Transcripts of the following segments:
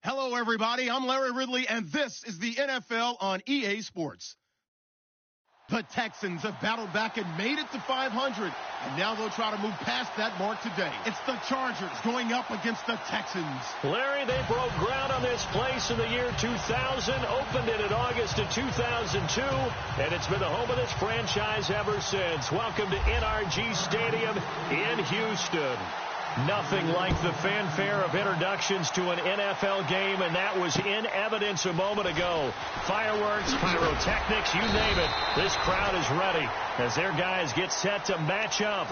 Hello, everybody. I'm Larry Ridley, and this is the NFL on EA Sports. The Texans have battled back and made it to 500, and now they'll try to move past that mark today. It's the Chargers going up against the Texans. Larry, they broke ground on this place in the year 2000, opened it in August of 2002, and it's been the home of this franchise ever since. Welcome to NRG Stadium in Houston. Nothing like the fanfare of introductions to an NFL game, and that was in evidence a moment ago. Fireworks, pyrotechnics, you name it. This crowd is ready as their guys get set to match up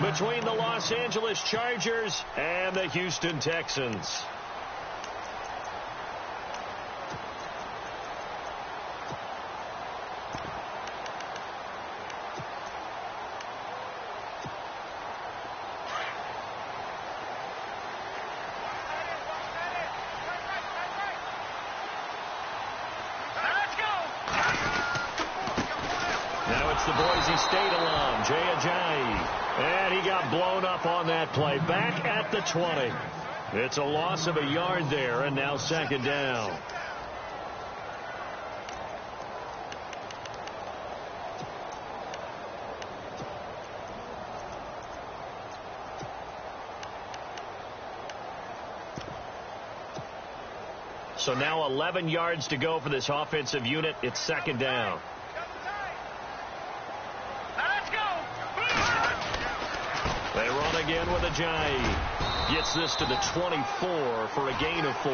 between the Los Angeles Chargers and the Houston Texans. The Boise State alum, Jay Ajayi. And he got blown up on that play. Back at the 20. It's a loss of a yard there, and now second down. So now 11 yards to go for this offensive unit. It's second down. They run again with Ajayi. Gets this to the 24 for a gain of 4.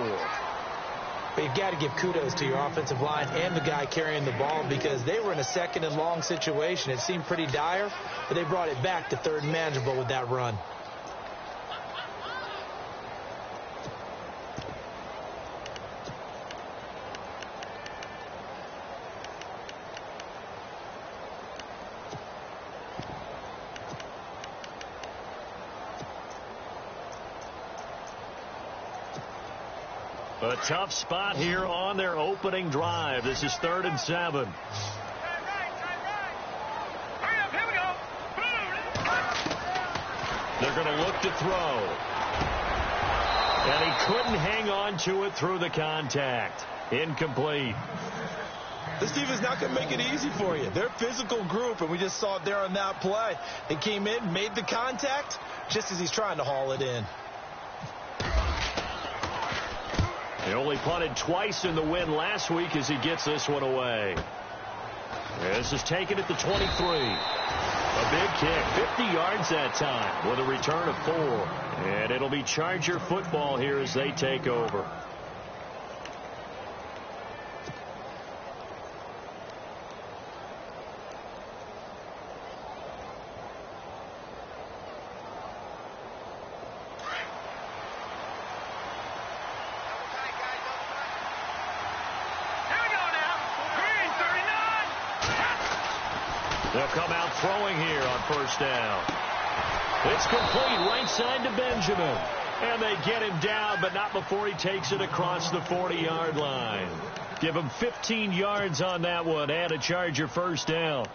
But you've got to give kudos to your offensive line and the guy carrying the ball because they were in a second and long situation. It seemed pretty dire, but they brought it back to third and manageable with that run. A tough spot here on their opening drive. This is 3rd and 7. They're going to look to throw. And he couldn't hang on to it through the contact. Incomplete. This defense is not going to make it easy for you. They're a physical group, and we just saw it there on that play. They came in, made the contact, just as he's trying to haul it in. He only punted twice in the win last week as he gets this one away. This is taken at the 23. A big kick, 50 yards that time with a return of 4. And it'll be Charger football here as they take over. They'll come out throwing here on first down. It's complete right side to Benjamin. And they get him down, but not before he takes it across the 40-yard line. Give him 15 yards on that one and a Charger first down.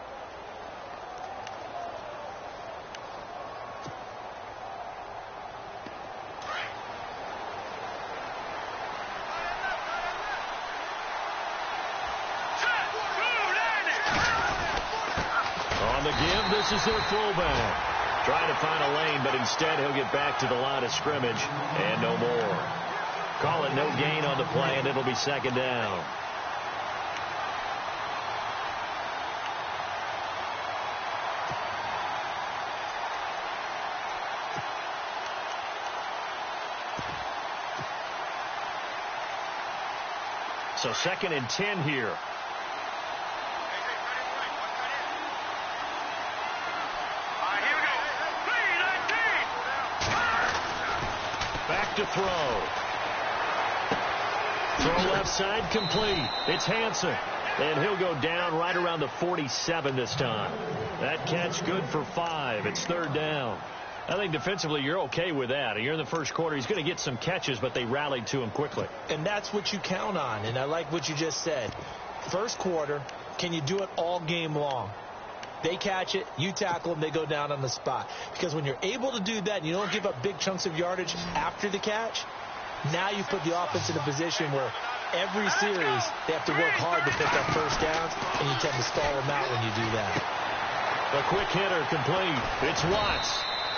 This is their fullback. Trying to find a lane, but instead he'll get back to the line of scrimmage and no more. Call it no gain on the play, and it'll be second down. So 2nd and 10 here. Back to throw. Throw left side complete. It's Hansen. And he'll go down right around the 47 this time. That catch good for 5. It's 3rd down. I think defensively you're okay with that. You're in the first quarter. He's going to get some catches, but they rallied to him quickly. And that's what you count on. And I like what you just said. First quarter, can you do it all game long? They catch it, you tackle them, they go down on the spot. Because when you're able to do that and you don't give up big chunks of yardage after the catch, Now you put the offense in a position where every series they have to work hard to pick up first downs, and you tend to stall them out when you do that. A quick hitter complete. It's Watts.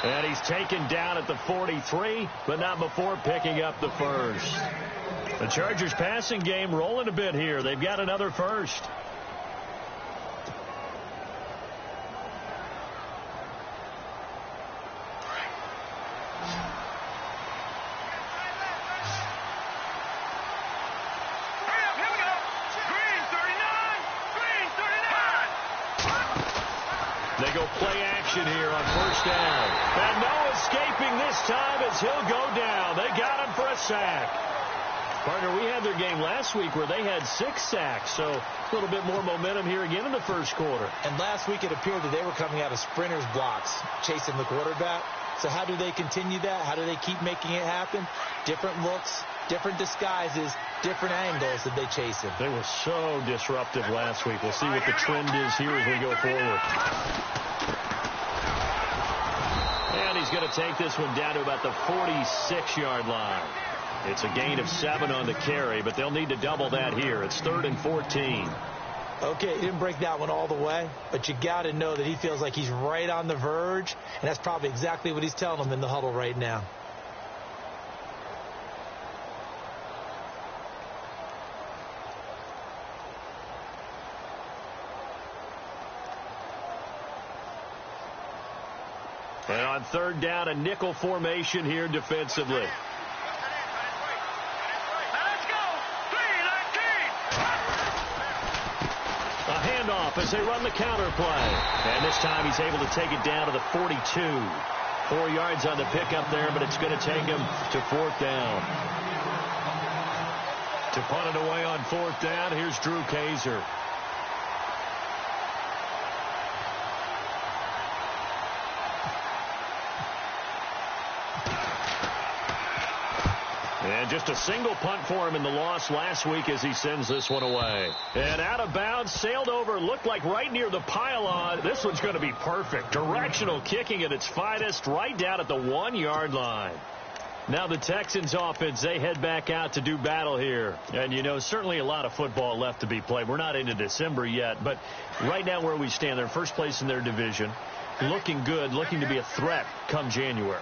And he's taken down at the 43, but not before picking up the first. The Chargers passing game rolling a bit here. They've got another first. They go play action here on first down. And no escaping this time as he'll go down. They got him for a sack. Partner, we had their game last week where they had 6 sacks, so a little bit more momentum here again in the first quarter. And last week it appeared that they were coming out of sprinters blocks, chasing the quarterback. So how do they continue that? How do they keep making it happen? Different looks, different disguises, different angles that they chase him. They were so disruptive last week. We'll see what the trend is here as we go forward. And he's going to take this one down to about the 46-yard line. It's a gain of 7 on the carry, but they'll need to double that here. It's 3rd and 14. Okay, he didn't break that one all the way, but you got to know that he feels like he's right on the verge, and that's probably exactly what he's telling them in the huddle right now. And on 3rd down, a nickel formation here defensively. A handoff as they run the counter play. And this time he's able to take it down to the 42. 4 yards on the pickup there, but it's going to take him to 4th down. To punt it away on 4th down, here's Drew Kaiser. And just a single punt for him in the loss last week as he sends this one away. And out of bounds, sailed over, looked like right near the pylon. This one's going to be perfect. Directional kicking at its finest, right down at the 1-yard line. Now the Texans offense, they head back out to do battle here. And, you know, certainly a lot of football left to be played. We're not into December yet, but right now where we stand, they're first place in their division. Looking good, looking to be a threat come January.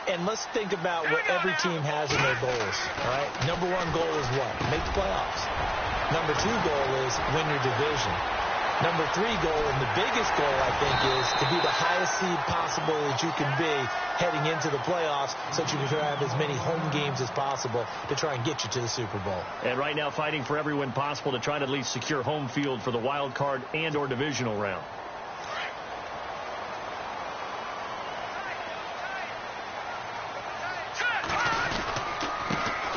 And let's think about what every team has in their goals, all right? Number 1 goal is what? Make the playoffs. Number 2 goal is win your division. Number 3 goal, and the biggest goal, I think, is to be the highest seed possible that you can be heading into the playoffs so that you can have as many home games as possible to try and get you to the Super Bowl. And right now fighting for every win possible to try to at least secure home field for the wild card and or divisional round.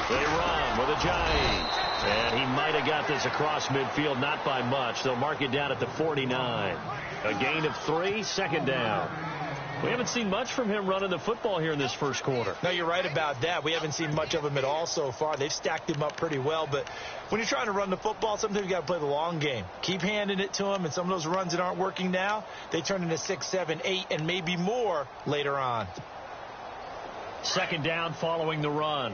They run with a giant. And he might have got this across midfield, not by much. They'll mark it down at the 49. A gain of 3, 2nd down. We haven't seen much from him running the football here in this first quarter. No, you're right about that. We haven't seen much of him at all so far. They've stacked him up pretty well. But when you're trying to run the football, sometimes you got to play the long game. Keep handing it to him, and some of those runs that aren't working now, they turn into 6, 7, 8, and maybe more later on. 2nd down following the run.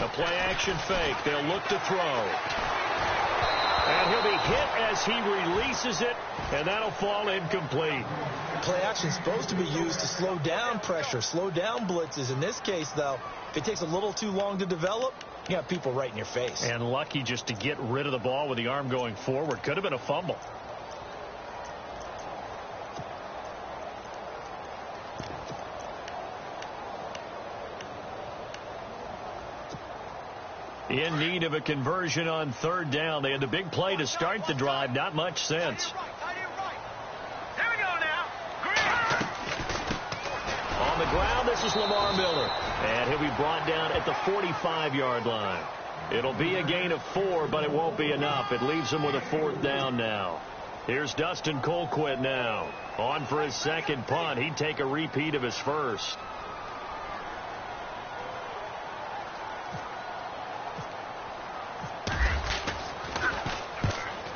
A play-action fake. They'll look to throw. And he'll be hit as he releases it, and that'll fall incomplete. Play-action is supposed to be used to slow down pressure, slow down blitzes. In this case, though, if it takes a little too long to develop, you got people right in your face. And lucky just to get rid of the ball with the arm going forward. Could have been a fumble. In need of a conversion on 3rd down. They had the big play to start the drive. Not much sense. On the ground, this is Lamar Miller. And he'll be brought down at the 45-yard line. It'll be a gain of 4, but it won't be enough. It leaves him with a 4th down now. Here's Dustin Colquitt now. On for his 2nd punt. He'd take a repeat of his first.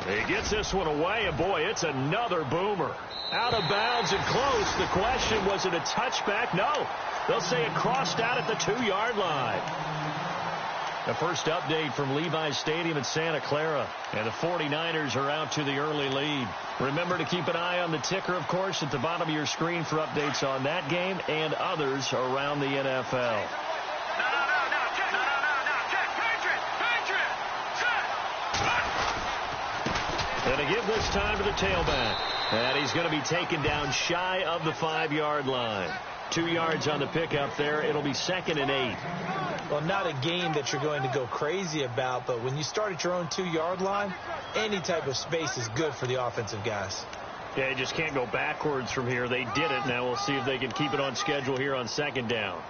He gets this one away, and boy, it's another boomer. Out of bounds and close. The question, was it a touchback? No. They'll say it crossed out at the 2-yard line. The first update from Levi's Stadium in Santa Clara. And the 49ers are out to the early lead. Remember to keep an eye on the ticker, of course, at the bottom of your screen for updates on that game and others around the NFL. And to give this time to the tailback. And he's going to be taken down shy of the 5-yard line. 2 yards on the pickup there. It'll be 2nd and 8. Well, not a game that you're going to go crazy about, but when you start at your own 2-yard line, any type of space is good for the offensive guys. Yeah, you just can't go backwards from here. They did it. Now we'll see if they can keep it on schedule here on 2nd down.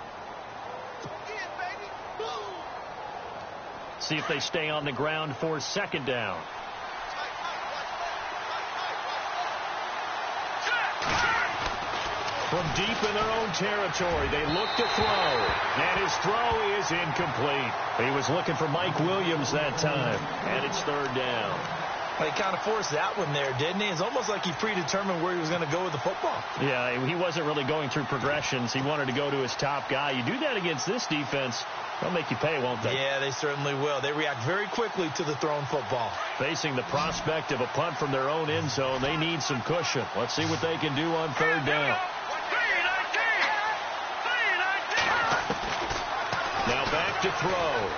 See if they stay on the ground for 2nd down. From deep in their own territory, they look to throw, and his throw is incomplete. He was looking for Mike Williams that time, and it's 3rd down. Well, he kind of forced that one there, didn't he? It's almost like he predetermined where he was going to go with the football. Yeah, he wasn't really going through progressions. He wanted to go to his top guy. You do that against this defense, they'll make you pay, won't they? Yeah, they certainly will. They react very quickly to the thrown football. Facing the prospect of a punt from their own end zone, they need some cushion. Let's see what they can do on 3rd down. Now back to throw.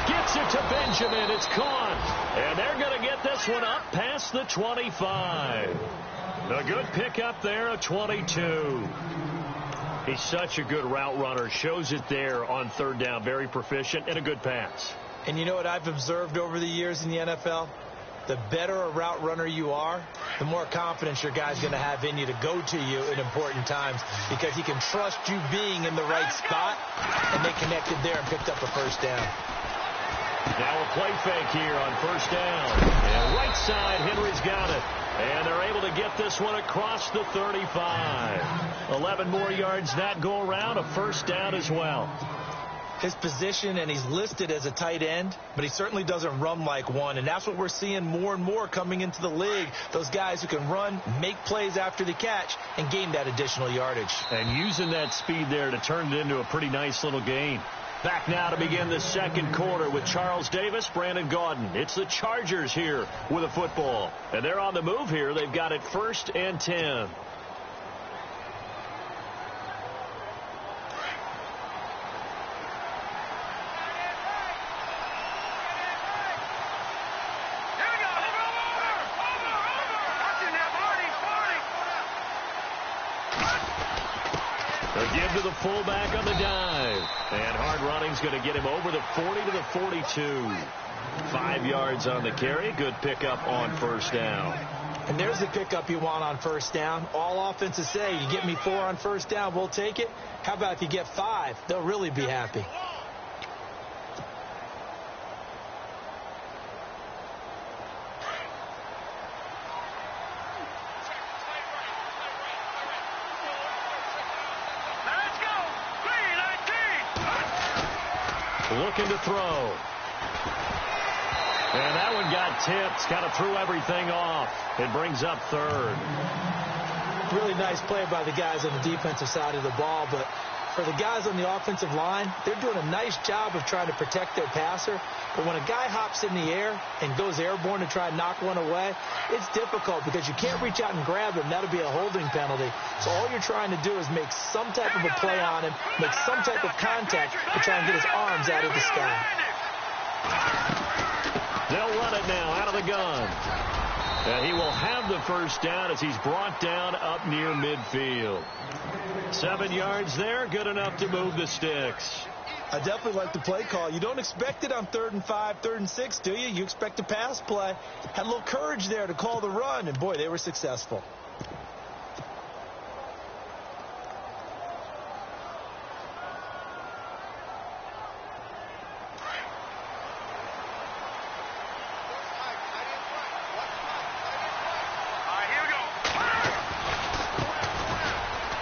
Gets it to Benjamin. It's caught. And they're going to get this one up past the 25. A good pickup there, a 22. He's such a good route runner. Shows it there on 3rd down. Very proficient and a good pass. And you know what I've observed over the years in the NFL? The better a route runner you are, the more confidence your guy's going to have in you to go to you at important times because he can trust you being in the right spot, and they connected there and picked up a 1st down. Now a play fake here on 1st down. And right side, Henry's got it. And they're able to get this one across the 35. 11 more yards that go around, a 1st down as well. His position, and he's listed as a tight end, but he certainly doesn't run like one, and that's what we're seeing more and more coming into the league. Those guys who can run, make plays after the catch, and gain that additional yardage. And using that speed there to turn it into a pretty nice little gain. Back now to begin the 2nd quarter with Charles Davis, Brandon Gaudin. It's the Chargers here with a football. And they're on the move here. They've got it 1st and 10. Give to the fullback on the dive. And hard running's going to get him over the 40 to the 42. 5 yards on the carry. Good pickup on 1st down. And there's the pickup you want on 1st down. All offenses say, you get me 4 on 1st down, we'll take it. How about if you get 5? They'll really be happy. Looking to throw. And that one got tipped. Kind of threw everything off. It brings up 3rd. Really nice play by the guys on the defensive side of the ball, but for the guys on the offensive line, they're doing a nice job of trying to protect their passer. But when a guy hops in the air and goes airborne to try and knock one away, it's difficult because you can't reach out and grab him. That'll be a holding penalty. So all you're trying to do is make some type of a play on him, make some type of contact to try and get his arms out of the sky. They'll run it now out of the gun. And he will have the 1st down as he's brought down up near midfield. 7 yards there, good enough to move the sticks. I definitely like the play call. You don't expect it on 3rd and 5, 3rd and 6, do you? You expect a pass play. Had a little courage there to call the run, and boy, they were successful.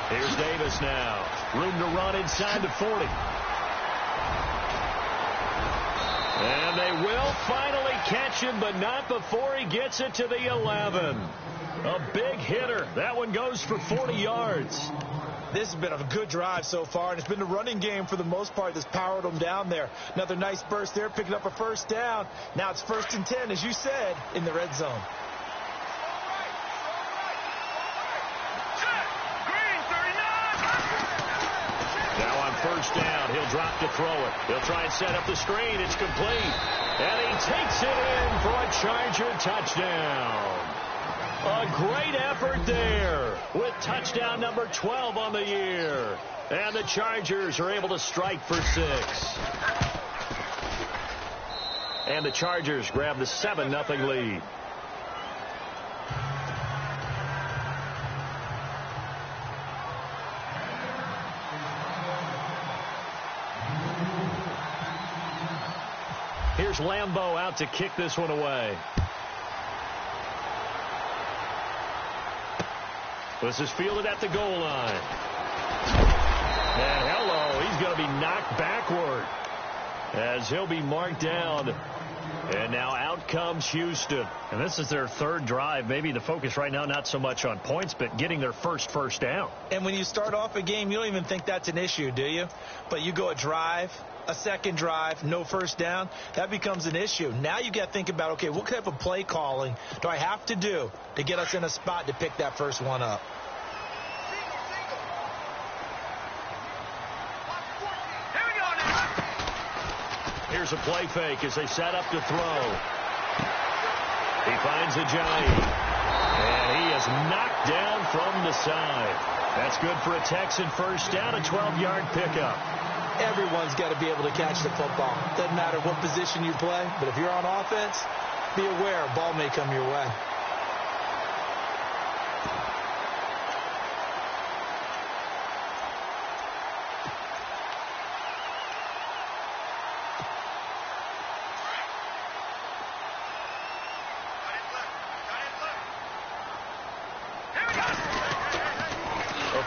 Here's Davis now. Room to run inside the 40. And they will finally catch him, but not before he gets it to the 11. A big hitter. That one goes for 40 yards. This has been a good drive so far, and it's been the running game for the most part that's powered them down there. Another nice burst there, picking up a first down. Now it's 1st and 10, as you said, in the red zone. Now on 1st down, he'll drop to throw it. He'll try and set up the screen. It's complete. And he takes it in for a Charger touchdown. A great effort there with touchdown number 12 on the year. And the Chargers are able to strike for 6. And the Chargers grab the 7-0 lead. Here's Lambeau out to kick this one away. This is fielded at the goal line. And hello, he's going to be knocked backward as he'll be marked down. And now out comes Houston. And this is their 3rd drive. Maybe the focus right now not so much on points, but getting their first down. And when you start off a game, you don't even think that's an issue, do you? But you go a drive, a 2nd drive, no first down, that becomes an issue. Now you got to think about, okay, what type of play calling do I have to do to get us in a spot to pick that first one up? Here's a play fake as they set up to throw. He finds Ajayi. And he is knocked down from the side. That's good for a Texan first down, a 12-yard pickup. Everyone's got to be able to catch the football. Doesn't matter what position you play, but if you're on offense, be aware a ball may come your way.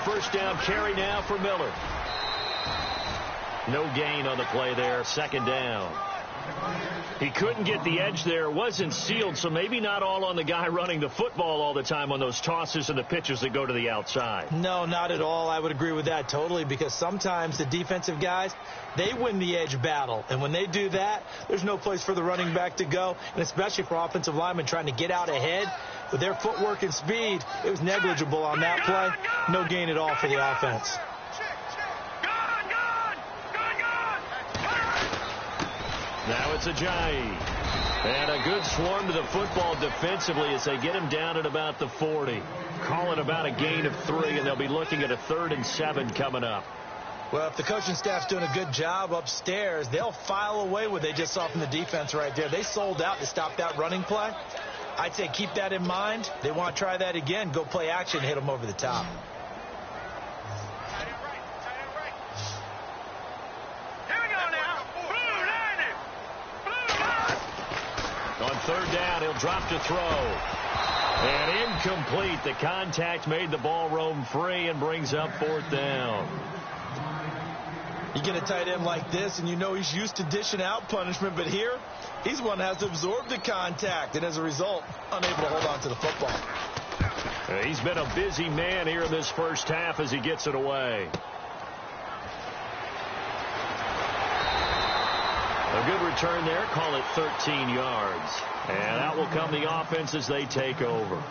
First down carry now for Miller. No gain on the play there. 2nd down. He couldn't get the edge there. Wasn't sealed, so maybe not all on the guy running the football all the time on those tosses and the pitches that go to the outside. No, not at all. I would agree with that totally, because sometimes the defensive guys, they win the edge battle. And when they do that, there's no place for the running back to go, and especially for offensive linemen trying to get out ahead. With their footwork and speed, it was negligible on that play. No gain at all for the offense. Now it's Ajayi. And a good swarm to the football defensively as they get him down at about the 40. Call it about a gain of 3, and they'll be looking at a 3rd and 7 coming up. Well, if the coaching staff's doing a good job upstairs, they'll file away what they just saw from the defense right there. They sold out to stop that running play. I'd say keep that in mind. They want to try that again. Go play action, hit them over the top. On 3rd down, he'll drop to throw. And incomplete. The contact made the ball roam free and brings up 4th down. You get a tight end like this, and you know he's used to dishing out punishment, but here, he's one that has to absorb the contact, and as a result, unable to hold on to the football. He's been a busy man here in this first half as he gets it away. A good return there. Call it 13 yards. And out will come the offense as they take over.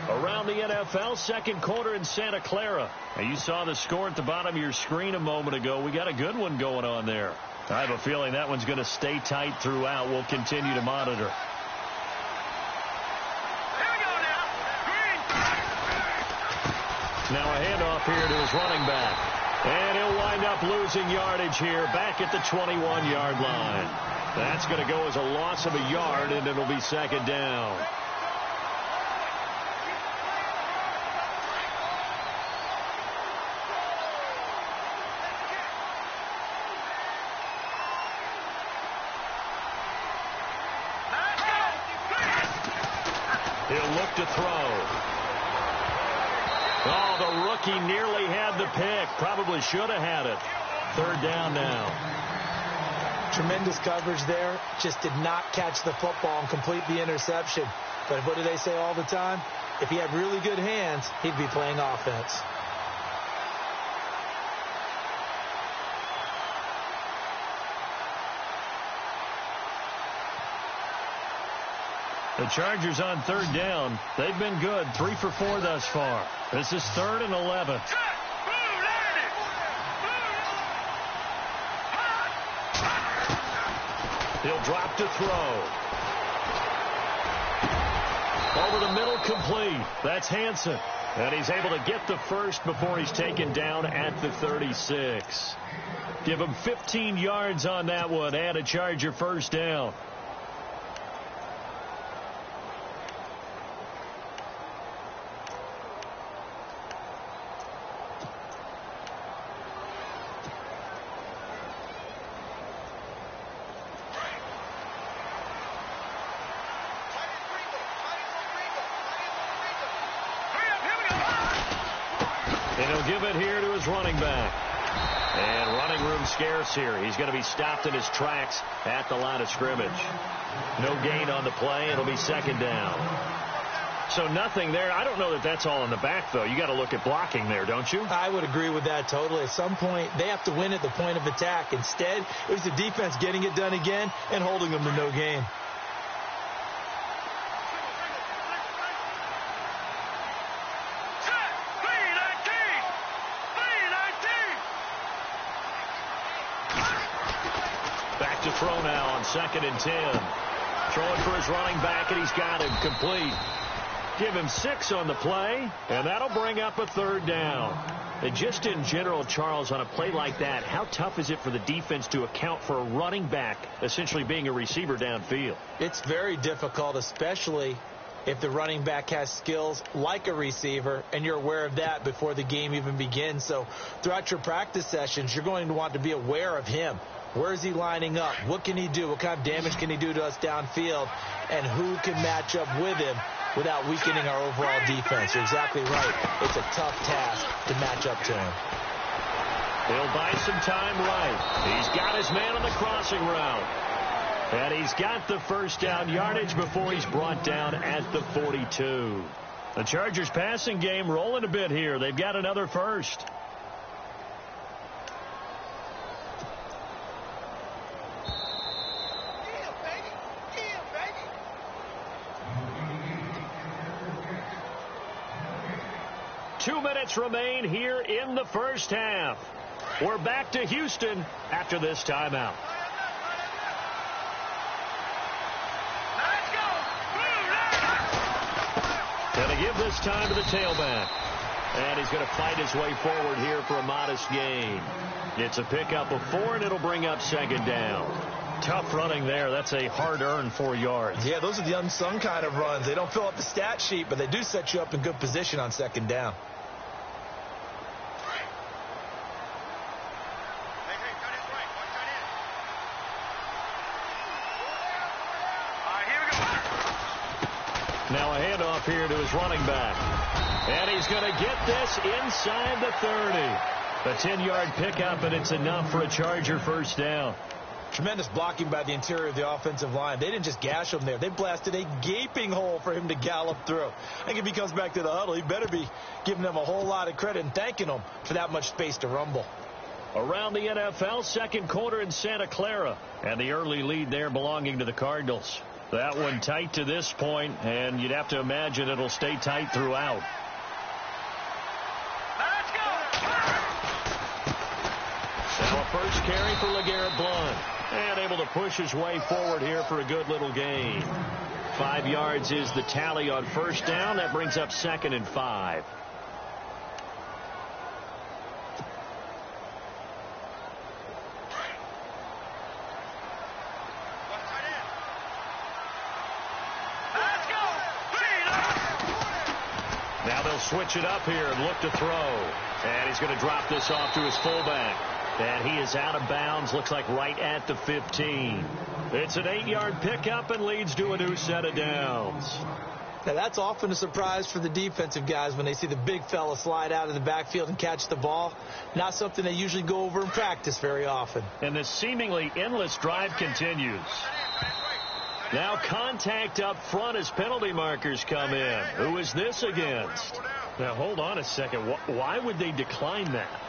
Around the NFL, 2nd quarter in Santa Clara. Now, you saw the score at the bottom of your screen a moment ago. We got a good one going on there. I have a feeling that one's going to stay tight throughout. We'll continue to monitor. Now a handoff here to his running back. And he'll wind up losing yardage here back at the 21-yard line. That's going to go as a loss of a yard, and it'll be 2nd down. He'll look to throw. Oh, the rookie nearly had the pick. Probably should have had it. 3rd down now. Tremendous coverage there. Just did not catch the football and complete the interception. But what do they say all the time? If he had really good hands, he'd be playing offense. The Chargers on third down. They've been good. 3 for 4 thus far. This is 3rd and 11. He'll drop to throw. Over the middle, complete. That's Hansen. And he's able to get the first before he's taken down at the 36. Give him 15 yards on that one and a Charger first down. And he'll give it here to his running back. And running room scarce here. He's going to be stopped in his tracks at the line of scrimmage. No gain on the play. It'll be second down. So nothing there. I don't know that that's all in the back, though. You got to look at blocking there, don't you? I would agree with that totally. At some point, they have to win at the point of attack. Instead, it was the defense getting it done again and holding them to no gain. To throw now on 2nd and 10. Throwing for his running back, and he's got him complete. Give him 6 on the play, and that'll bring up a 3rd down. And just in general, Charles, on a play like that, how tough is it for the defense to account for a running back essentially being a receiver downfield? It's very difficult, especially if the running back has skills like a receiver, and you're aware of that before the game even begins. So throughout your practice sessions, you're going to want to be aware of him. Where is he lining up? What can he do? What kind of damage can he do to us downfield? And who can match up with him without weakening our overall defense? You're exactly right. It's a tough task to match up to him. He'll buy some time right. He's got his man on the crossing route. And he's got the first down yardage before he's brought down at the 42. The Chargers passing game rolling a bit here. They've got another first. Two minutes remain here in the first half. We're back to Houston after this timeout. Going to give this time to the tailback. And he's going to fight his way forward here for a modest gain. It's a pickup of 4, and it'll bring up 2nd down. Tough running there. That's a hard-earned 4 yards. Yeah, those are the unsung kind of runs. They don't fill up the stat sheet, but they do set you up in good position on 2nd down. Now a handoff here to his running back. And he's going to get this inside the 30. A 10-yard pickup, and it's enough for a Charger first down. Tremendous blocking by the interior of the offensive line. They didn't just gash him there. They blasted a gaping hole for him to gallop through. I think if he comes back to the huddle, he better be giving them a whole lot of credit and thanking them for that much space to rumble. Around the NFL, second quarter in Santa Clara. And the early lead there belonging to the Cardinals. That one tight to this point, and you'd have to imagine it'll stay tight throughout. Let's go! Now a first carry for LeGarrette Blount. And able to push his way forward here for a good little gain. 5 yards is the tally on first down. That brings up 2nd and 5. Now they'll switch it up here and look to throw. And he's going to drop this off to his fullback. And he is out of bounds, looks like right at the 15. It's an 8-yard pickup and leads to a new set of downs. Now, that's often a surprise for the defensive guys when they see the big fella slide out of the backfield and catch the ball. Not something they usually go over in practice very often. And this seemingly endless drive continues. Now contact up front as penalty markers come in. Who is this against? Now, hold on a second. Why would they decline that?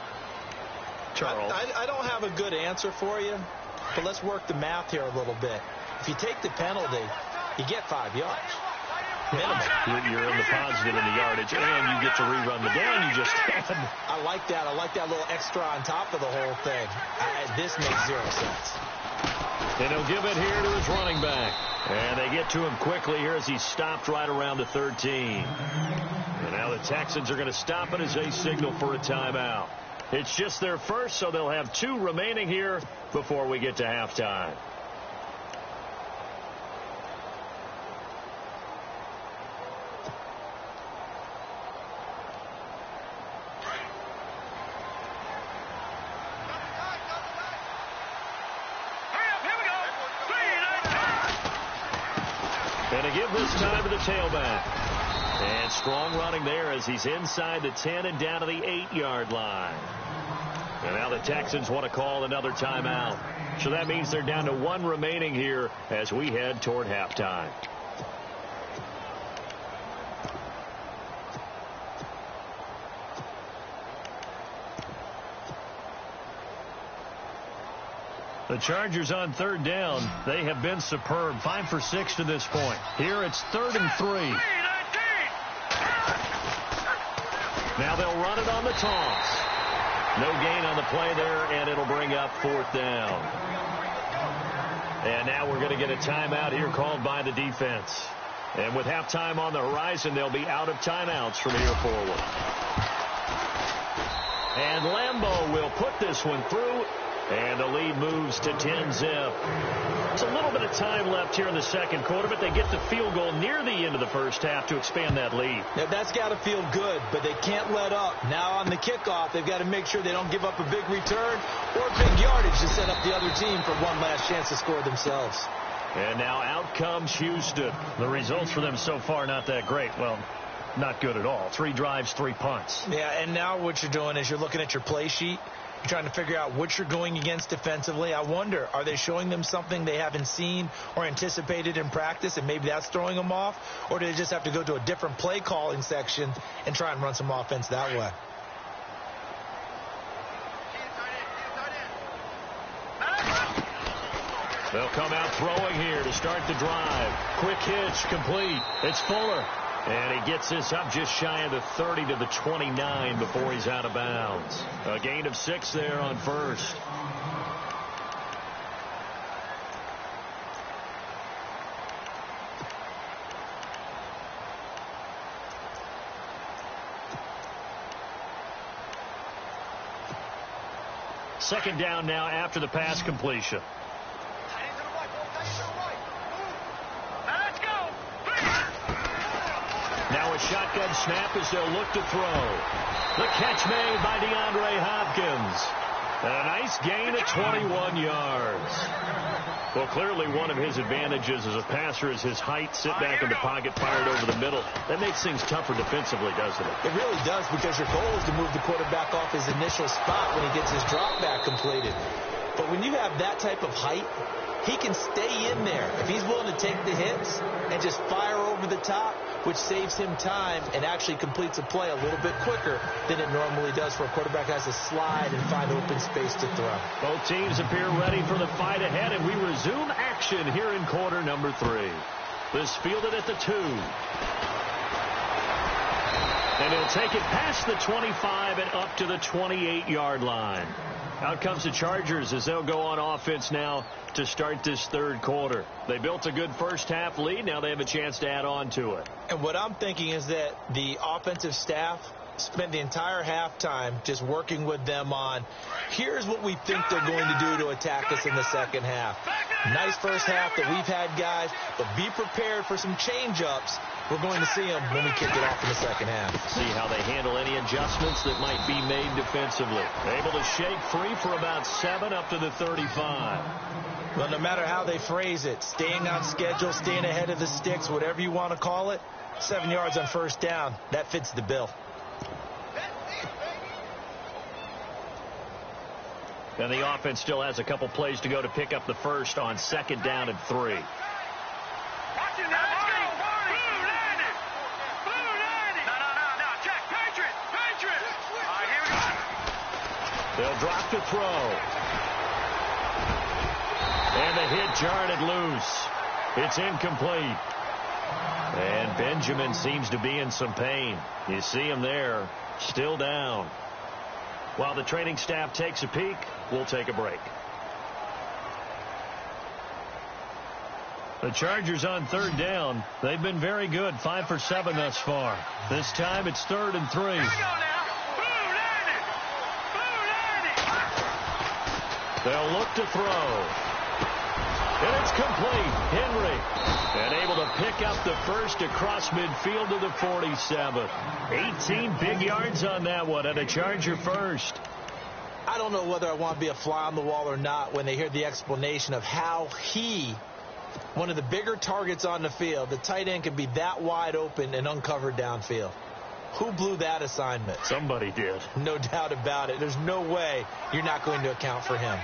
Charles? I don't have a good answer for you, but let's work the math here a little bit. If you take the penalty, you get 5 yards. Minimum. You're in the positive in the yardage, and you get to rerun the down you just had. I like that. I like that little extra on top of the whole thing. This makes 0 sense. And he'll give it here to his running back. And they get to him quickly here as he stopped right around the 13. And now the Texans are going to stop it as they signal for a timeout. It's just their first, so they'll have 2 remaining here before we get to halftime. And to give this time to the tailback. And strong running there as he's inside the 10 and down to the 8-yard line. And now the Texans want to call another timeout. So that means they're down to 1 remaining here as we head toward halftime. The Chargers on 3rd down. They have been superb. 5 for 6 to this point. Here it's 3rd and 3. Now they'll run it on the toss. No gain on the play there, and it'll bring up 4th down. And now we're going to get a timeout here called by the defense. And with halftime on the horizon, they'll be out of timeouts from here forward. And Lambeau will put this one through. And the lead moves to 10-zip. It's a little bit of time left here in the second quarter, but they get the field goal near the end of the first half to expand that lead. Now, that's got to feel good, but they can't let up. Now on the kickoff, they've got to make sure they don't give up a big return or big yardage to set up the other team for one last chance to score themselves. And now out comes Houston. The results for them so far not that great. Well, not good at all. 3 drives, 3 punts. Yeah, and now what you're doing is you're looking at your play sheet. You're trying to figure out what you're going against defensively. I wonder, are they showing them something they haven't seen or anticipated in practice, and maybe that's throwing them off? Or do they just have to go to a different play calling section and try and run some offense that way? They'll come out throwing here to start the drive. Quick hitch, complete. It's Fuller. And he gets this up just shy of the 30 to the 29 before he's out of bounds. A gain of 6 there on first. Second down now after the pass completion. Now a shotgun snap as they'll look to throw. The catch made by DeAndre Hopkins. And a nice gain of 21 yards. Well, clearly one of his advantages as a passer is his height. Sit back in the pocket, fired over the middle. That makes things tougher defensively, doesn't it? It really does, because your goal is to move the quarterback off his initial spot when he gets his drop back completed. But when you have that type of height, he can stay in there. If he's willing to take the hits and just fire over the top, which saves him time and actually completes a play a little bit quicker than it normally does for a quarterback who has to slide and find open space to throw. Both teams appear ready for the fight ahead, and we resume action here in quarter number 3. This fielded at the 2. And he'll take it past the 25 and up to the 28-yard line. Out comes the Chargers as they'll go on offense now to start this third quarter. They built a good first half lead. Now they have a chance to add on to it. And what I'm thinking is that the offensive staff spent the entire halftime just working with them on, here's what we think they're going to do to attack us in the second half. Nice first half that we've had, guys, but be prepared for some change-ups. We're going to see them when we kick it off in the second half. See how they handle any adjustments that might be made defensively. Able to shake free for about 7 up to the 35. Well, no matter how they phrase it, staying on schedule, staying ahead of the sticks, whatever you want to call it, 7 yards on first down, that fits the bill. And the offense still has a couple plays to go to pick up the first on 2nd down and 3. They'll drop to throw. And the hit jarred it loose. It's incomplete. And Benjamin seems to be in some pain. You see him there, still down. While the training staff takes a peek, we'll take a break. The Chargers on 3rd down. They've been very good, 5 for 7 thus far. This time it's 3rd and 3. They'll look to throw. And it's complete. Henry. And able to pick up the first across midfield to the 47. 18 big yards on that one, and a Charger first. I don't know whether I want to be a fly on the wall or not when they hear the explanation of how one of the bigger targets on the field, the tight end, can be that wide open and uncovered downfield. Who blew that assignment? Somebody did. No doubt about it. There's no way you're not going to account for him.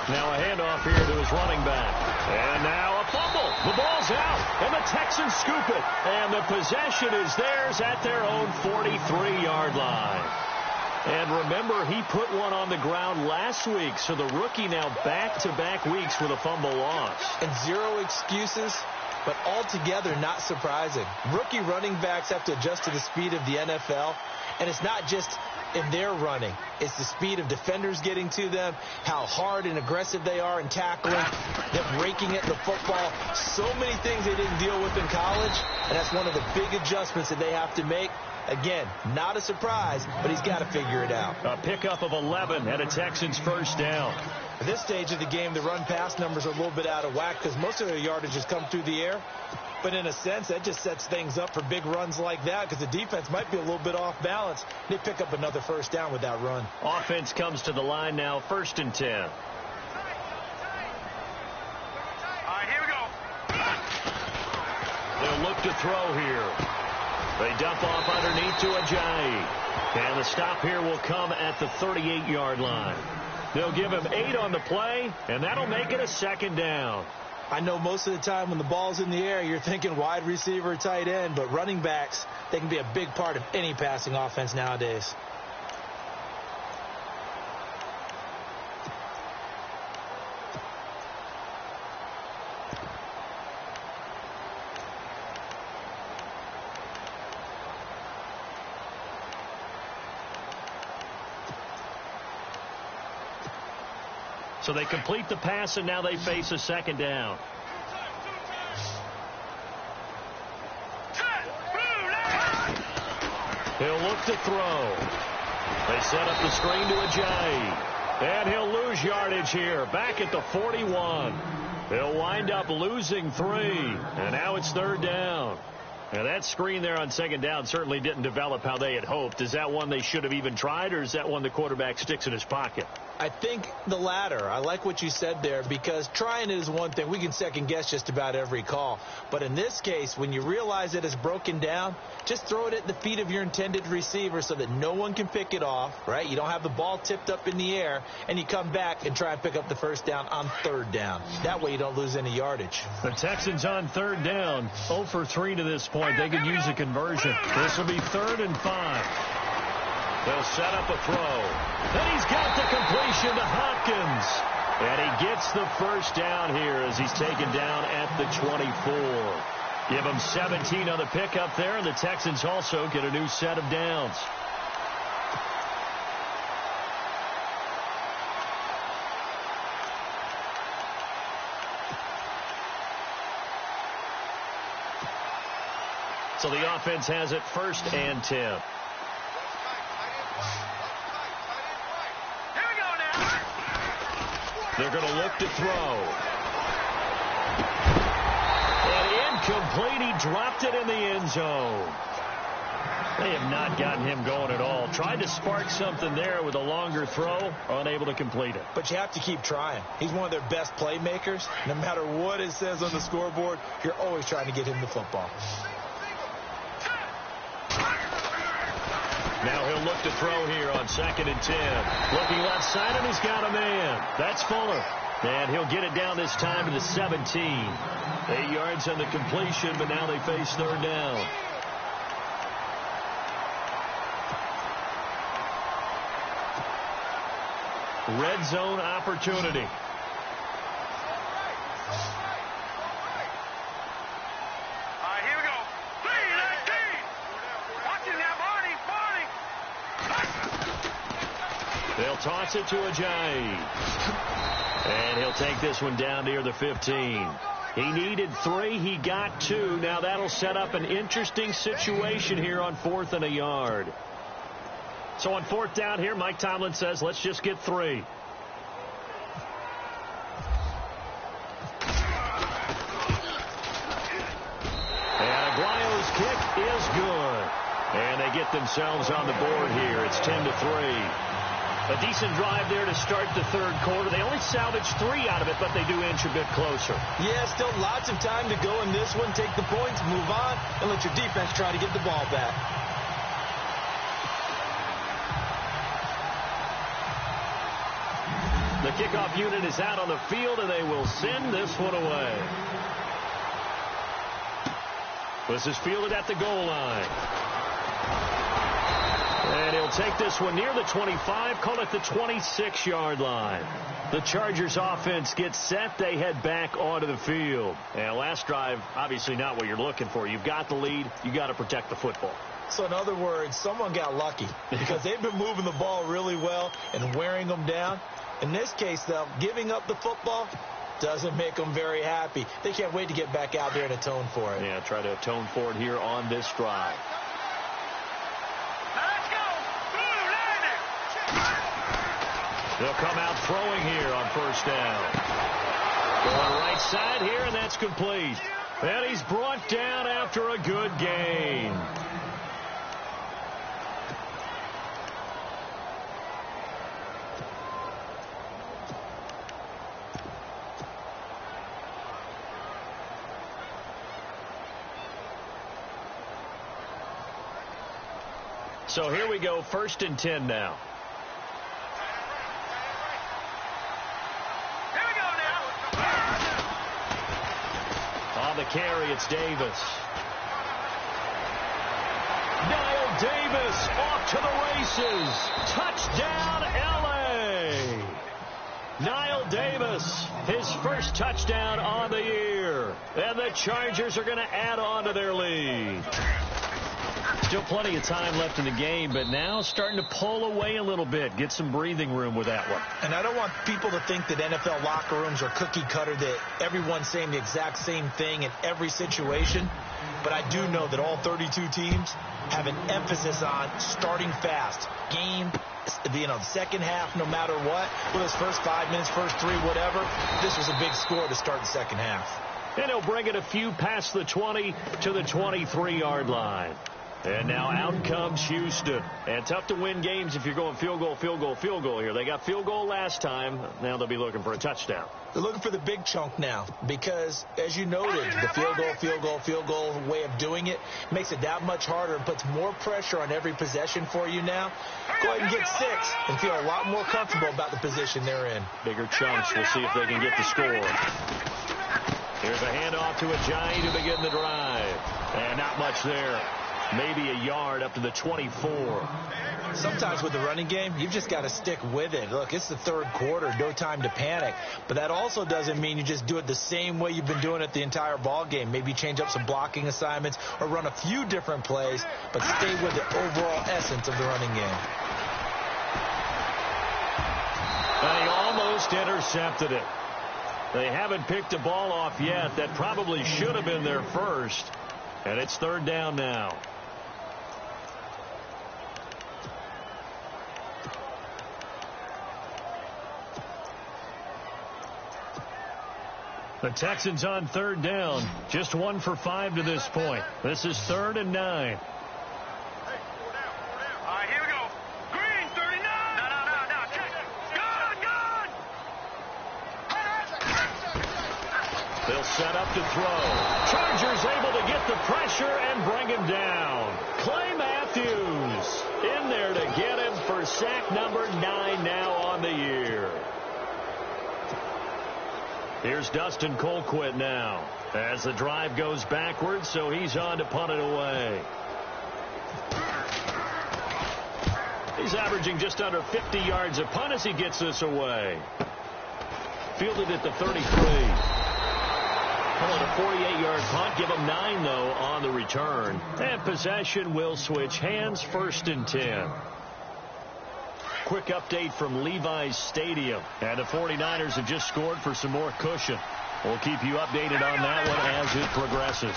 Now a handoff here to his running back. And now a fumble. The ball's out, and the Texans scoop it. And the possession is theirs at their own 43-yard line. And remember, he put one on the ground last week, so the rookie now back-to-back weeks with a fumble loss. And zero excuses, but altogether not surprising. Rookie running backs have to adjust to the speed of the NFL, and it's not just in their running. It's the speed of defenders getting to them, how hard and aggressive they are in tackling, them raking at the football. So many things they didn't deal with in college, and that's one of the big adjustments that they have to make. Again, not a surprise, but he's got to figure it out. A pickup of 11 and a Texans first down. At this stage of the game, the run-pass numbers are a little bit out of whack because most of their yardage has come through the air. But in a sense, that just sets things up for big runs like that because the defense might be a little bit off balance. They pick up another first down with that run. Offense comes to the line now, 1st and 10. All right, here we go. They'll look to throw here. They dump off underneath to Ajayi. And the stop here will come at the 38-yard line. They'll give him 8 on the play, and that'll make it a 2nd down. I know most of the time when the ball's in the air, you're thinking wide receiver, tight end, but running backs, they can be a big part of any passing offense nowadays. So they complete the pass, and now they face a 2nd down. He'll look to throw. They set up the screen to Ajayi. And he'll lose yardage here, back at the 41. He'll wind up losing 3. And now it's 3rd down. And that screen there on 2nd down certainly didn't develop how they had hoped. Is that one they should have even tried, or is that one the quarterback sticks in his pocket? I think the latter. I like what you said there because trying it is one thing. We can second guess just about every call. But in this case, when you realize it is broken down, just throw it at the feet of your intended receiver so that no one can pick it off, right? You don't have the ball tipped up in the air, and you come back and try and pick up the first down on 3rd down. That way you don't lose any yardage. The Texans on 3rd down, 0 for 3 to this point. They could use a conversion. This will be 3rd and 5. They'll set up a throw. And he's got the completion to Hopkins. And he gets the first down here as he's taken down at the 24. Give him 17 on the pickup there, and the Texans also get a new set of downs. So the offense has it 1st and 10. Here we go now. They're going to look to throw. And incomplete. He dropped it in the end zone. They have not gotten him going at all. Tried to spark something there with a longer throw. Unable to complete it. But you have to keep trying. He's one of their best playmakers. No matter what it says on the scoreboard, you're always trying to get him the football. Now he'll look to throw here on 2nd and 10. Looking left side, and he's got a man. That's Fuller. And he'll get it down this time to the 17. 8 yards on the completion, but now they face 3rd down. Red zone opportunity. Here we go. Watching that, Barney. They'll toss it to Ajayi. And he'll take this one down near the 15. He needed 3. He got 2. Now that'll set up an interesting situation here on 4th and a yard. So on 4th down here, Mike Tomlin says, let's just get 3. And Aguayo's kick is good. And they get themselves on the board here. It's 10-3. A decent drive there to start the 3rd quarter. They only salvaged 3 out of it, but they do inch a bit closer. Yeah, still lots of time to go in this one. Take the points, move on, and let your defense try to get the ball back. The kickoff unit is out on the field, and they will send this one away. This is fielded at the goal line. And he'll take this one near the 25, call it the 26-yard line. The Chargers offense gets set. They head back onto the field. And last drive, obviously not what you're looking for. You've got the lead. You've got to protect the football. So in other words, someone got lucky because they've been moving the ball really well and wearing them down. In this case, though, giving up the football doesn't make them very happy. They can't wait to get back out there and atone for it. Yeah, try to atone for it here on this drive. Let's go. They'll come out throwing here on 1st down. Going right side here, and that's complete. And he's brought down after a good gain. So here we go, 1st and 10 now. Here we go now. On the carry, it's Davis. Niall Davis off to the races. Touchdown, L.A. Niall Davis, his first touchdown on the year. And the Chargers are going to add on to their lead. Still plenty of time left in the game, but now starting to pull away a little bit. Get some breathing room with that one. And I don't want people to think that NFL locker rooms are cookie cutter, that everyone's saying the exact same thing in every situation. But I do know that all 32 teams have an emphasis on starting fast. Game, the second half, no matter what. Whether it's first 5 minutes, first 3, whatever. This was a big score to start the second half. And he'll bring it a few past the 20 to the 23-yard line. And now out comes Houston. And tough to win games if you're going field goal, field goal, field goal here. They got field goal last time. Now they'll be looking for a touchdown. They're looking for the big chunk now because, as you noted, the field goal way of doing it makes it that much harder and puts more pressure on every possession for you now. Go ahead and get 6 and feel a lot more comfortable about the position they're in. Bigger chunks. We'll see if they can get the score. Here's a handoff to Ajayi to begin the drive. And not much there. Maybe a yard up to the 24. Sometimes with the running game, you've just got to stick with it. Look, it's the 3rd quarter, no time to panic. But that also doesn't mean you just do it the same way you've been doing it the entire ball game. Maybe change up some blocking assignments or run a few different plays, but stay with the overall essence of the running game. And he almost intercepted it. They haven't picked a ball off yet. That probably should have been their first. And it's 3rd down now. The Texans on third down. Just 1 for 5 to this point. This is 3rd and 9. They'll set up to throw. Chargers able to get the pressure and bring him down. Clay Matthews in there to get him for sack number 9 now on the year. Here's Dustin Colquitt now as the drive goes backwards, so he's on to punt it away. He's averaging just under 50 yards a punt as he gets this away. Fielded at the 33. Call it a 48-yard punt. Give him 9, though, on the return. And possession will switch hands, 1st and 10. Quick update from Levi's Stadium. And the 49ers have just scored for some more cushion. We'll keep you updated on that one as it progresses.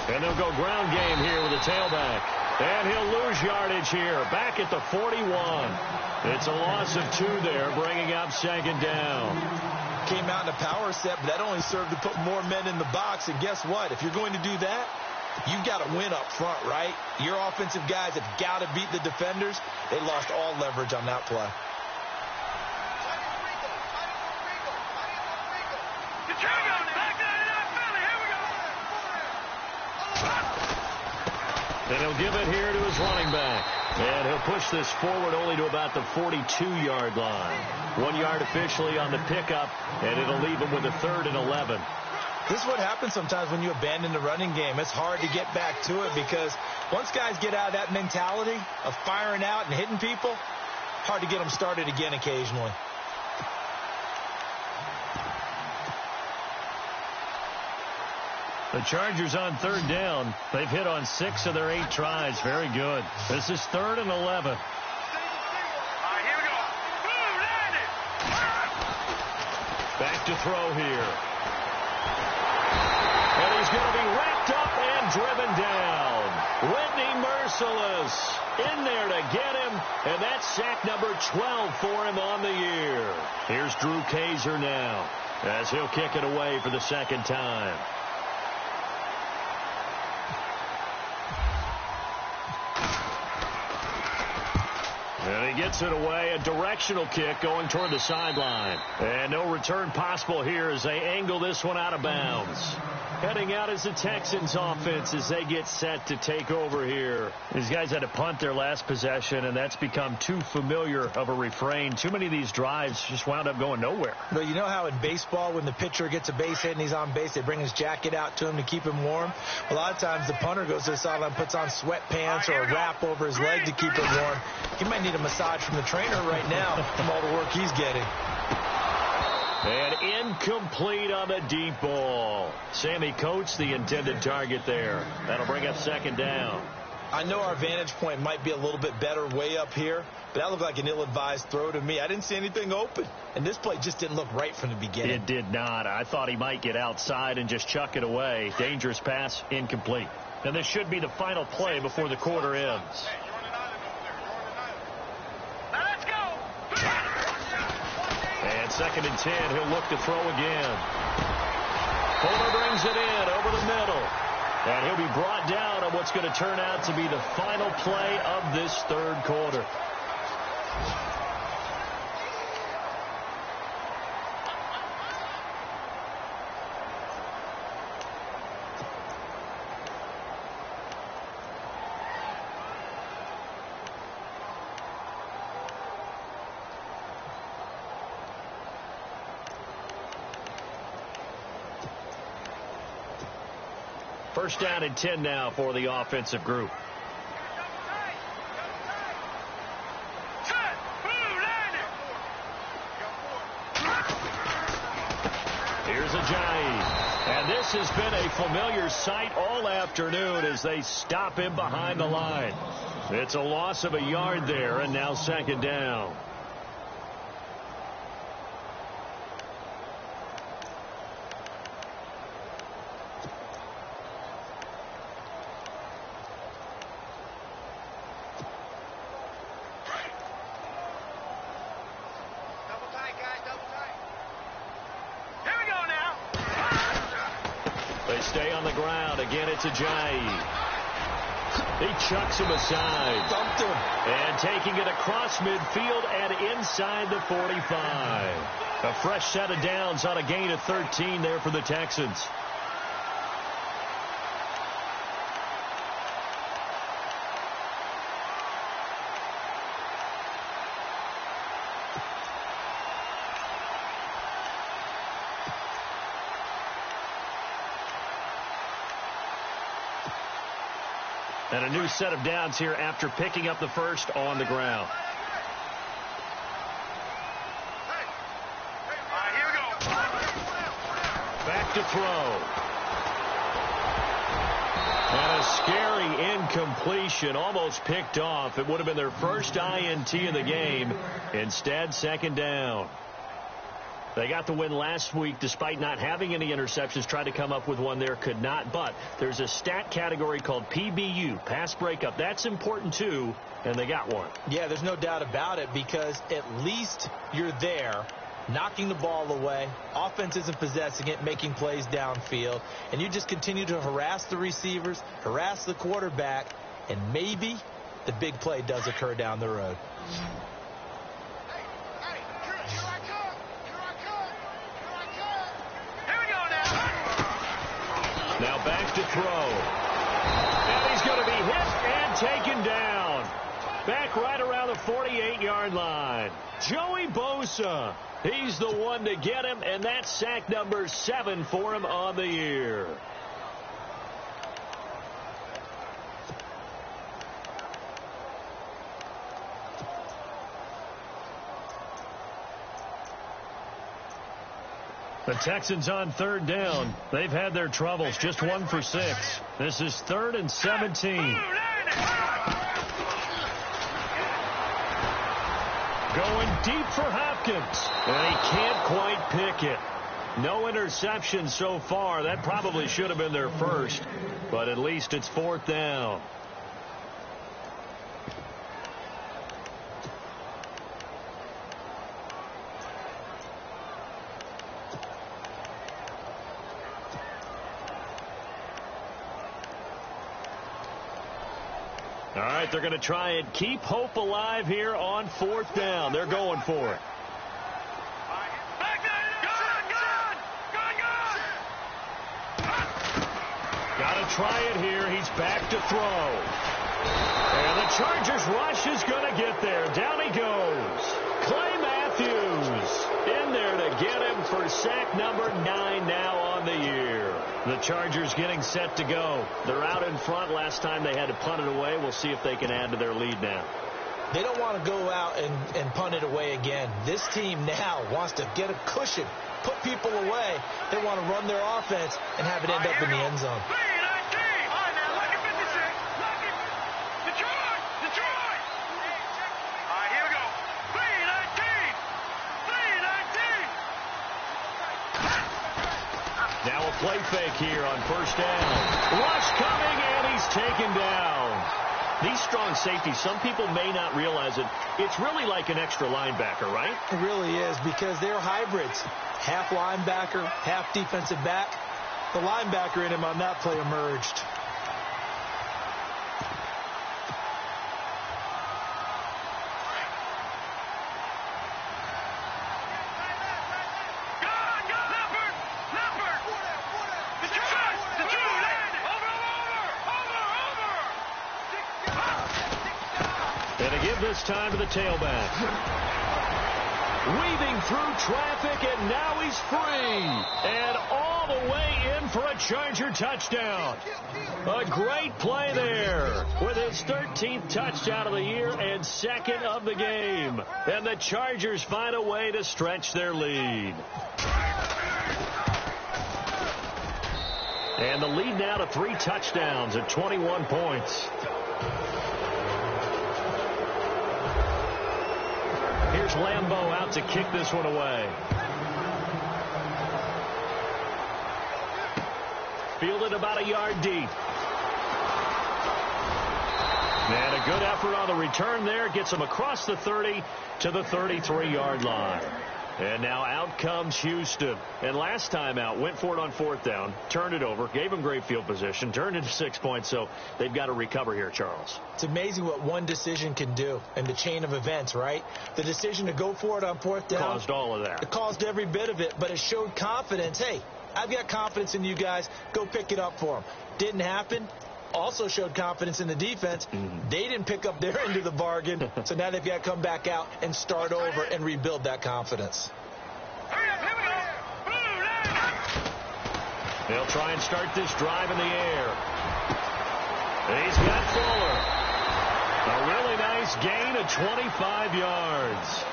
And they'll go ground game here with a tailback. And he'll lose yardage here. Back at the 41. It's a loss of 2 there, bringing up 2nd down. Came out in a power set, but that only served to put more men in the box. And guess what? If you're going to do that, you've got to win up front, right? Your offensive guys have got to beat the defenders. They lost all leverage on that play. And he'll give it here to his running back. And he'll push this forward only to about the 42-yard line. 1 yard officially on the pickup, and it'll leave him with a 3rd and 11. This is what happens sometimes when you abandon the running game. It's hard to get back to it because once guys get out of that mentality of firing out and hitting people, hard to get them started again occasionally. The Chargers on 3rd down. They've hit on 6 of their 8 tries. Very good. This is 3rd and 11. Back to throw here. And he's going to be wrapped up and driven down. Whitney Merciless in there to get him. And that's sack number 12 for him on the year. Here's Drew Kaiser now as he'll kick it away for the 2nd time. And he gets it away, a directional kick going toward the sideline. And no return possible here as they angle this one out of bounds. Heading out is the Texans offense as they get set to take over here. These guys had to punt their last possession, and that's become too familiar of a refrain. Too many of these drives just wound up going nowhere. But you know how in baseball when the pitcher gets a base hit and he's on base, they bring his jacket out to him to keep him warm? A lot of times the punter goes to the sideline, puts on sweatpants or a wrap over his leg to keep him warm. He might need a massage from the trainer right now from all the work he's getting. And incomplete on the deep ball. Sammy Coates, the intended target there. That'll bring up 2nd down. I know our vantage point might be a little bit better way up here, but that looked like an ill-advised throw to me. I didn't see anything open, and this play just didn't look right from the beginning. It did not. I thought he might get outside and just chuck it away. Dangerous pass, incomplete. And this should be the final play before the quarter ends. And 2nd and 10, he'll look to throw again. Fuller brings it in over the middle. And he'll be brought down on what's going to turn out to be the final play of this 3rd quarter. First down and 10 now for the offensive group. Here's Ajayi. And this has been a familiar sight all afternoon as they stop him behind the line. It's a loss of a yard there, and now 2nd down. stay on the ground. Again, it's Ajayi. He chucks him aside. Dumped him. And taking it across midfield and inside the 45. A fresh set of downs on a gain of 13 there for the Texans. And a new set of downs here after picking up the first on the ground. Here we go. Back to throw. And a scary incompletion, almost picked off. It would have been their first INT of the game. Instead, second down. They got the win last week despite not having any interceptions. Tried to come up with one there, could not. But there's a stat category called PBU, pass breakup. That's important too, and they got one. Yeah, there's no doubt about it, because at least you're there, knocking the ball away. Offense isn't possessing it, making plays downfield. And you just continue to harass the receivers, harass the quarterback, and maybe the big play does occur down the road. Now back to throw. And he's going to be hit and taken down. Back right around the 48-yard line. Joey Bosa. He's the one to get him, and that's sack number 7 for him on the year. The Texans on third down. They've had their troubles. Just 1 for 6. This is 3rd and 17. Going deep for Hopkins. And he can't quite pick it. No interception so far. That probably should have been their first. But at least it's 4th down. All right, they're going to try and keep hope alive here on 4th down. They're going for it. Got to try it here. He's back to throw. And the Chargers rush is going to get there. Down he goes. Clay Matthews in there to get him for sack number 9 now on the year. The Chargers getting set to go. They're out in front. Last time they had to punt it away. We'll see if they can add to their lead now. They don't want to go out and punt it away again. This team now wants to get a cushion, put people away. They want to run their offense and have it end up in the end zone. Now a play fake here on 1st down. Rush coming, and he's taken down. These strong safeties, some people may not realize it. It's really like an extra linebacker, right? It really is, because they're hybrids. Half linebacker, half defensive back. The linebacker in him on that play emerged. This time to the tailback. Weaving through traffic, and now he's free. And all the way in for a Charger touchdown. A great play there with his 13th touchdown of the year and 2nd of the game. And the Chargers find a way to stretch their lead. And the lead now to 3 touchdowns at 21 points. Here's Lambeau out to kick this one away. Fielded about a yard deep. And a good effort on the return there. Gets him across the 30 to the 33-yard line. And now out comes Houston. And last time out, went for it on 4th down, turned it over, gave them great field position, turned into 6 points, so they've got to recover here, Charles. It's amazing what one decision can do in the chain of events, right? The decision to go for it on 4th down. Caused all of that. It caused every bit of it, but it showed confidence. Hey, I've got confidence in you guys. Go pick it up for them. Didn't happen. Also showed confidence in the defense. They didn't pick up their end of the bargain, so now they've got to come back out and start over and rebuild that confidence. They'll try and start this drive in the air. He's got Fuller. A really nice gain of 25 yards.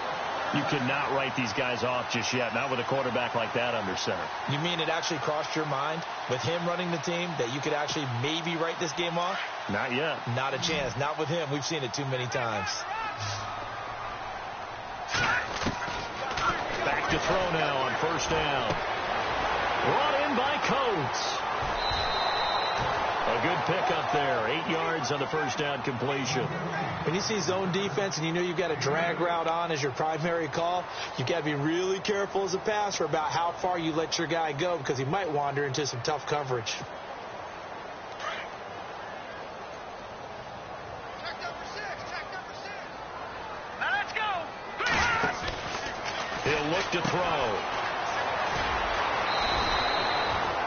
You cannot write these guys off just yet, not with a quarterback like that under center. You mean it actually crossed your mind with him running the team that you could actually maybe write this game off? Not yet. Not a chance. Not with him. We've seen it too many times. Back to throw now on 1st down. Brought in by Coates. A good pickup there. 8 yards on the 1st down completion. When you see zone defense and you know you've got a drag route on as your primary call, you've got to be really careful as a passer about how far you let your guy go because he might wander into some tough coverage. Now let's go. He'll look to throw.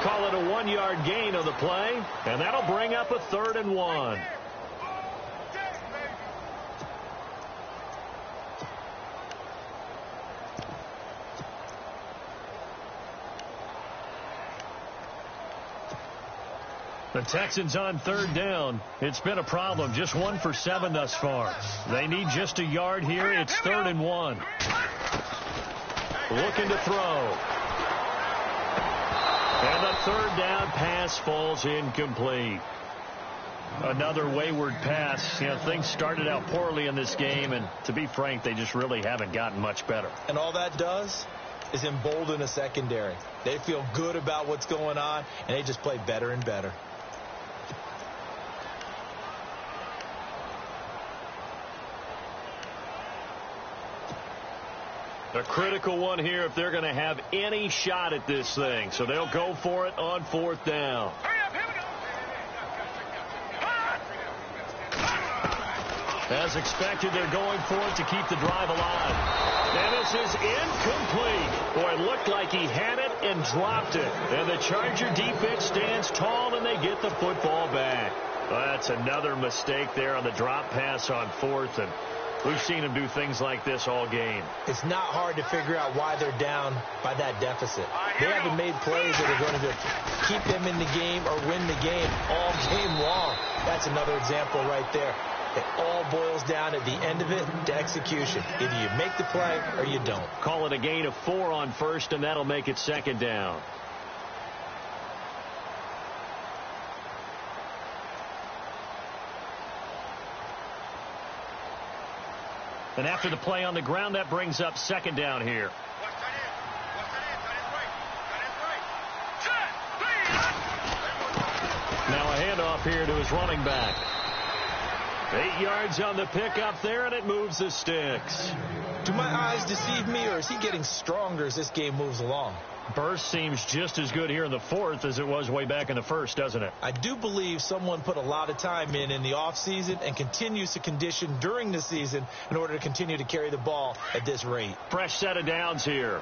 Call it a 1-yard gain on the play, and that'll bring up a 3rd and 1. The Texans on 3rd down. It's been a problem. Just 1 for 7 thus far. They need just a yard here. It's 3rd and 1. Looking to throw. And the 3rd down pass falls incomplete. Another wayward pass. You know, things started out poorly in this game, and to be frank, they just really haven't gotten much better. And all that does is embolden a secondary. They feel good about what's going on, and they just play better and better. A critical one here if they're going to have any shot at this thing. So they'll go for it on 4th down. As expected, they're going for it to keep the drive alive. And this is incomplete. Boy, it looked like he had it and dropped it. And the Charger defense stands tall, and they get the football back. That's another mistake there on the drop pass on 4th. And we've seen them do things like this all game. It's not hard to figure out why they're down by that deficit. They haven't made plays that are going to keep them in the game or win the game all game long. That's another example right there. It all boils down at the end of it to execution. Either you make the play or you don't. Call it a gain of 4 on 1st, and that'll make it 2nd down. And after the play on the ground, that brings up 2nd down here. Now a handoff here to his running back. 8 yards on the pickup there, and it moves the sticks. Do my eyes deceive me, or is he getting stronger as this game moves along? Burst seems just as good here in the 4th as it was way back in the 1st, doesn't it? I do believe someone put a lot of time in the offseason and continues to condition during the season in order to continue to carry the ball at this rate. Fresh set of downs here.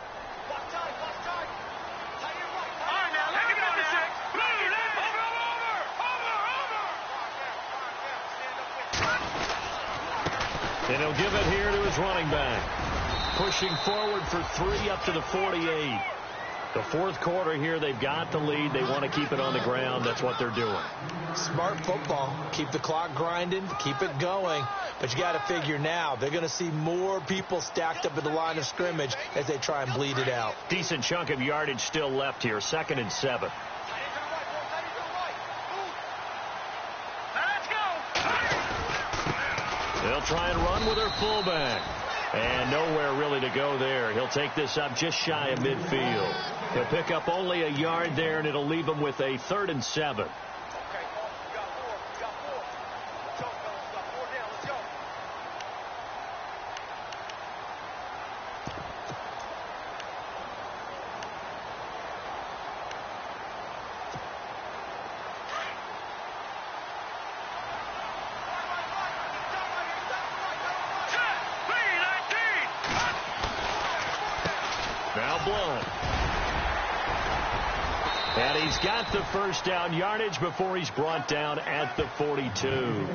And he'll give it here to his running back. Pushing forward for 3 up to the 48. The 4th quarter here, they've got the lead. They want to keep it on the ground. That's what they're doing. Smart football. Keep the clock grinding. Keep it going. But you got to figure now they're going to see more people stacked up at the line of scrimmage as they try and bleed it out. Decent chunk of yardage still left here. 2nd and 7. They'll try and run with their fullback. And nowhere really to go there. He'll take this up just shy of midfield. He'll pick up only a yard there, and it'll leave him with a 3rd and 7. he's got the first down yardage before he's brought down at the 42.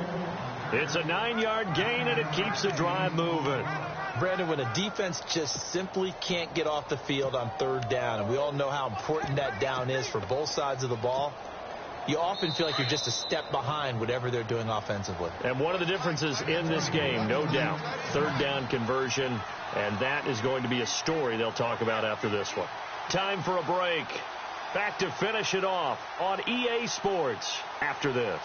It's a 9-yard gain, and it keeps the drive moving. Brandon, when a defense just simply can't get off the field on third down, and we all know how important that down is for both sides of the ball, you often feel like you're just a step behind whatever they're doing offensively. And one of the differences in this game, no doubt, third down conversion, and that is going to be a story they'll talk about after this one. Time for a break. Back to finish it off on EA Sports after this.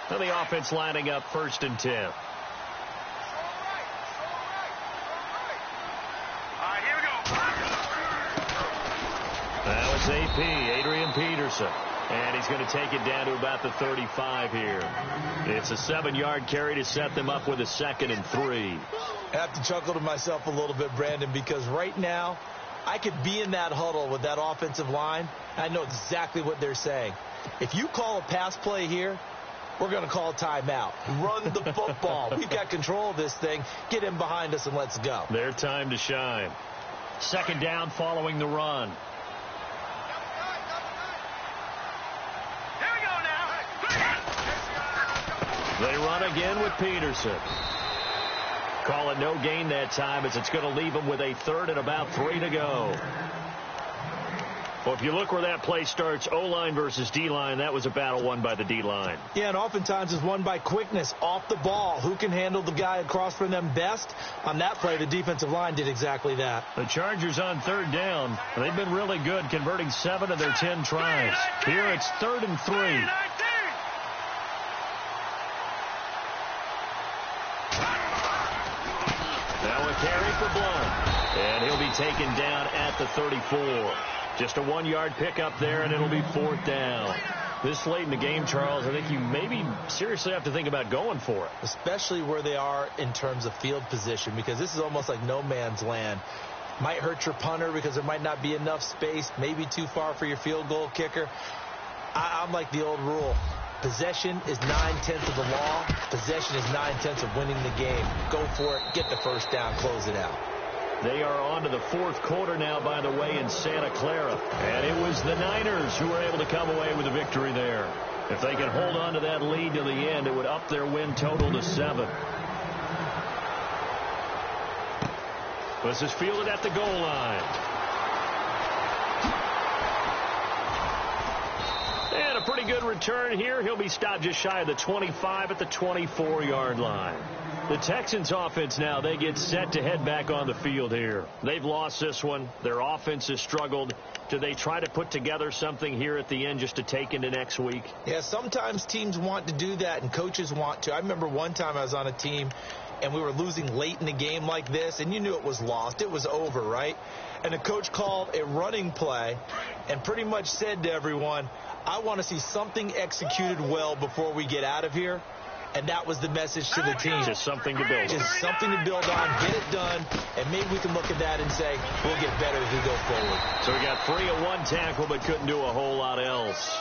Now the offense lining up 1st and 10. All right, here we go. That was AP, Adrian Peterson. And he's going to take it down to about the 35 here. It's a 7-yard carry to set them up with a 2nd and 3. I have to chuckle to myself a little bit, Brandon, because right now I could be in that huddle with that offensive line. I know exactly what they're saying. If you call a pass play here, we're going to call a timeout. Run the football. We've got control of this thing. Get in behind us and let's go. Their time to shine. 2nd down following the run. Here we go now. They run again with Peterson. Call it no gain that time, as it's going to leave them with a 3rd and about 3 to go. Well, if you look where that play starts, O-line versus D-line, that was a battle won by the D-line. Yeah, and oftentimes it's won by quickness off the ball. Who can handle the guy across from them best? On that play, the defensive line did exactly that. The Chargers on 3rd down. They've been really good, converting 7 of their 10 tries. Here it's 3rd and 3. Now a carry for Blunt. And he'll be taken down at the 34. Just a 1-yard pickup there, and it'll be 4th down. This late in the game, Charles, I think you maybe seriously have to think about going for it. Especially where they are in terms of field position, because this is almost like no man's land. Might hurt your punter because there might not be enough space, maybe too far for your field goal kicker. I'm like the old rule. Possession is 9/10 of the law. Possession is 9/10 of winning the game. Go for it. Get the first down. Close it out. They are on to the 4th quarter now, by the way, in Santa Clara. And it was the Niners who were able to come away with a victory there. If they can hold on to that lead to the end, it would up their win total to 7. This is fielded at the goal line. And a pretty good return here. He'll be stopped just shy of the 25 at the 24-yard line. The Texans offense now, they get set to head back on the field here. They've lost this one. Their offense has struggled. Do they try to put together something here at the end just to take into next week? Yeah, sometimes teams want to do that and coaches want to. I remember one time I was on a team and we were losing late in the game like this, and you knew it was lost. It was over, right? And the coach called a running play and pretty much said to everyone, I want to see something executed well before we get out of here. And that was the message to the team. Just something to build on. Just something to build on, get it done, and maybe we can look at that and say, we'll get better as we go forward. So we got 3 on 1 tackle, but couldn't do a whole lot else.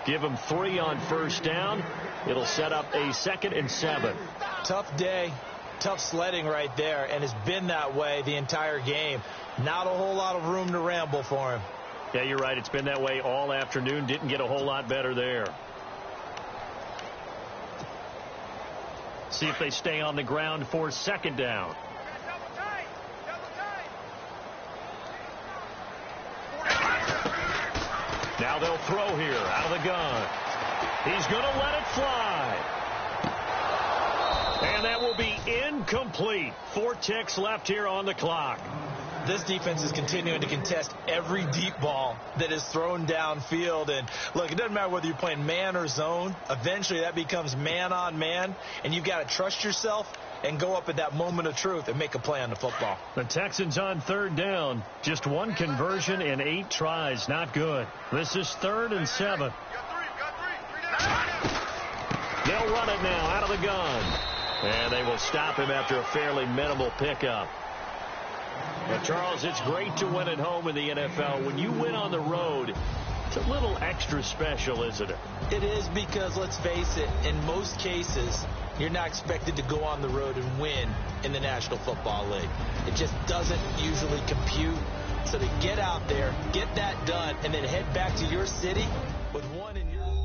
Give them 3 on first down. It'll set up a 2nd and 7. Tough day, tough sledding right there, and it's been that way the entire game. Not a whole lot of room to ramble for him. Yeah, you're right. It's been that way all afternoon. Didn't get a whole lot better there. See if they stay on the ground for 2nd down. Now they'll throw here out of the gun. He's going to let it fly. And that will be incomplete. 4 ticks left here on the clock. This defense is continuing to contest every deep ball that is thrown downfield. And, look, it doesn't matter whether you're playing man or zone. Eventually that becomes man on man, and you've got to trust yourself and go up at that moment of truth and make a play on the football. The Texans on 3rd down. Just 1 conversion in 8 tries. Not good. This is 3rd and 7. They'll run it now out of the gun. And they will stop him after a fairly minimal pickup. But, Charles, it's great to win at home in the NFL. When you win on the road, it's a little extra special, isn't it? It is, because, let's face it, in most cases, you're not expected to go on the road and win in the National Football League. It just doesn't usually compute. So to get out there, get that done, and then head back to your city with one in your